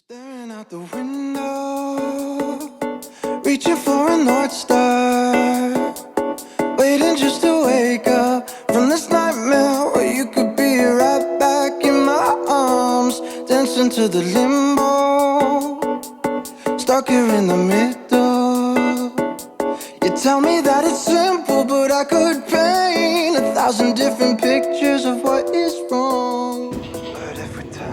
Staring out the window, reaching for a North Star, waiting just to wake up from this nightmare where you could be right back in my arms, dancing to the limbo, stuck here in the middle. You tell me that it's simple, but I could paint 1,000 different pictures of what is wrong. But every time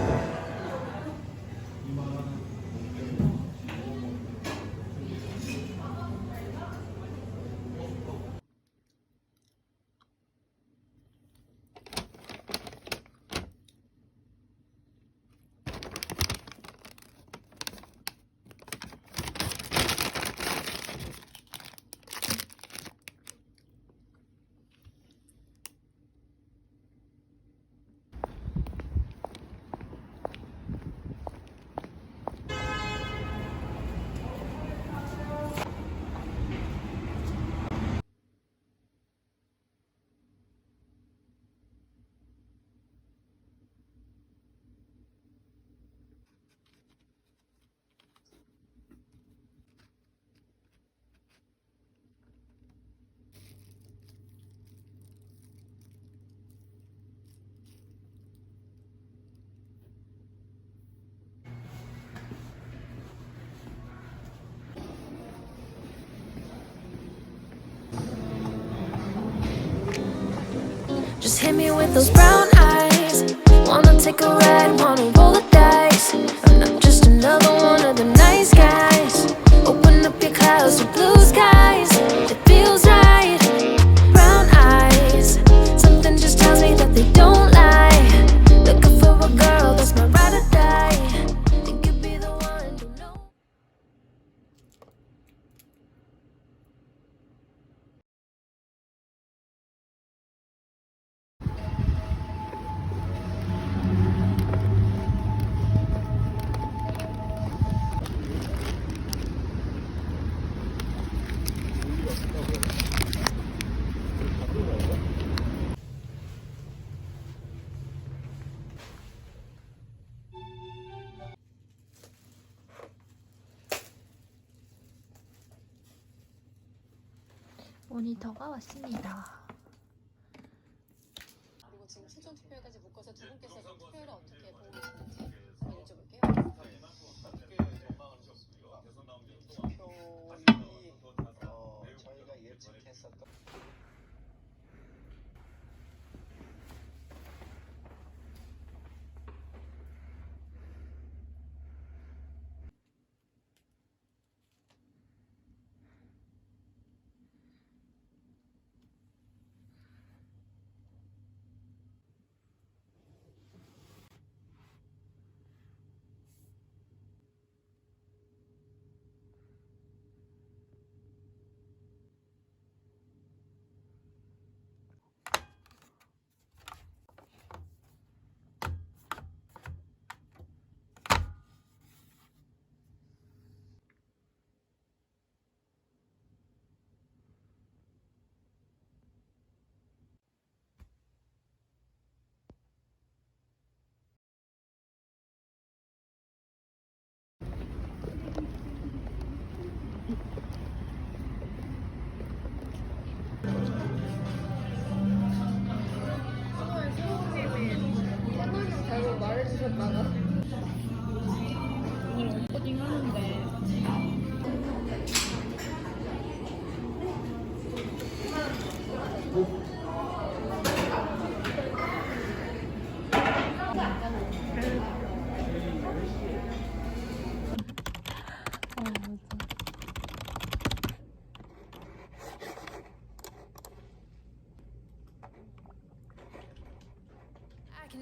Just hit me with those brown eyes. Wanna take a ride, wanna roll the dice. I'm not just another one of the nice guys. Open up your clouds with blue skies. It feels right. Brown eyes. Something just tells me that they don't lie. Looking for a girl that's my ride or die. Think you'd be the one to know. 모니터가 왔습니다. 그리고 지금 수전 투표까지 묶어서 두 분께서 투표를 어떻게 보고 계시는지 한번 여쭤볼게요. 투표율이 저희가 예측했었던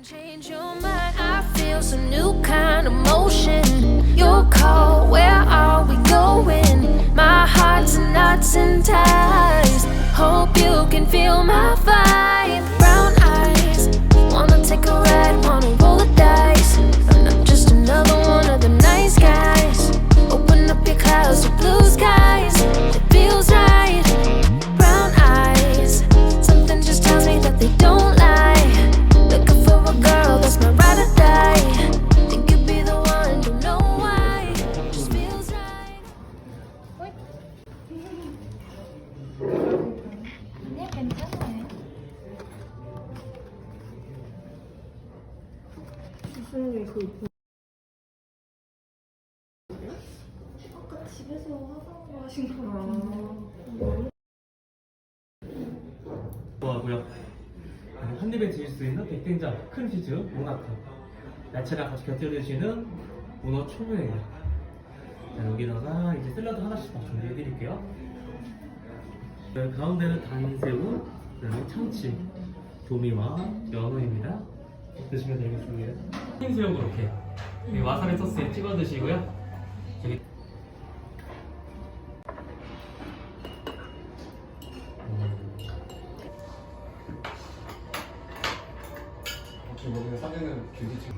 Change your mind, I feel some new kind of motion. Your call, where are we going? My heart's in knots and ties. Hope you can feel my vibe. Brown eyes, wanna take a ride, wanna roll the dice. I'm not just another one of the nice guys. Open up your clouds with blue skies. It feels right. Brown eyes, something just tells me that they don't lie. Looking for a girl that's my ride or die. Think you'd be the one to know. 집에서 하자고 하신 거라. 좋아하고요. 한 입에 드실 수 있는 백된장, 큰 치즈, 문어탕, 야채랑 같이 곁들여 드시는 문어 초무예요. 자, 여기다가 이제 샐러드 하나씩 다 준비해 드릴게요. 가운데는 단새우, 그다음에 참치, 도미와 연어입니다. 드시면 되겠습니다. 흰새우 그렇게 와사비 소스에 찍어 드시고요. 저기 혹시 모르면 싸게는 길게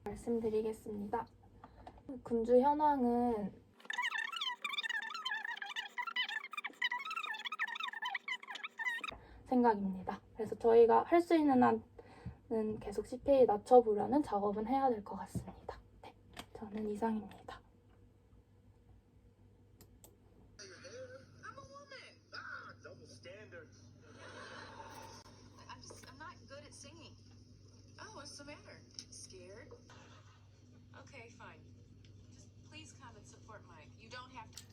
말씀드리겠습니다. 금주 현황은 생각입니다. 그래서 저희가 할 수 있는 한은 계속 CPA 낮춰보려는 작업은 해야 될 것 같습니다. 네, 저는 이상입니다. I'm not good at singing. Oh, what's the matter? Scared? Okay, fine. Just please come and support Mike. You don't have to.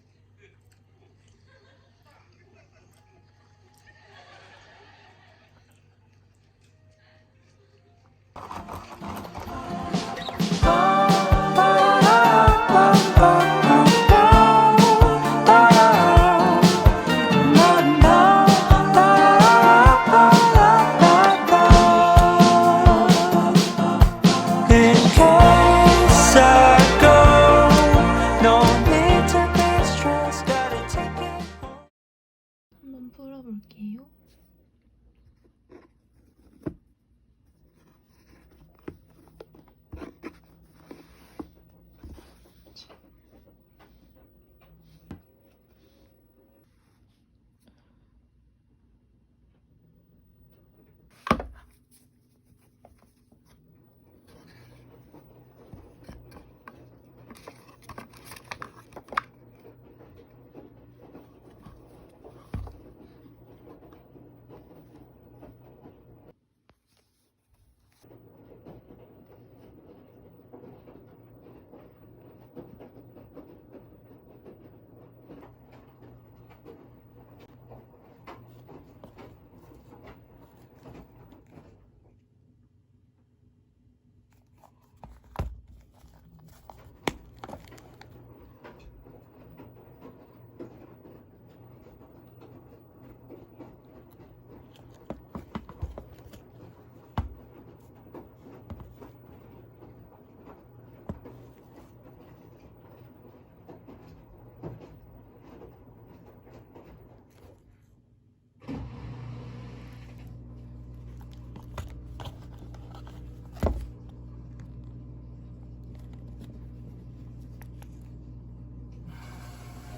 In case I go, no need to be stressed, gotta take it home. 한번 풀어볼게요.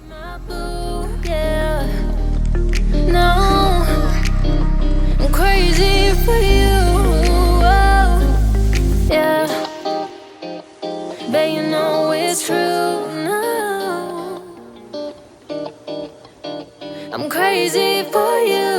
My boo, yeah. No, I'm crazy for you. Oh, yeah. Bet you know it's true. No, I'm crazy for you.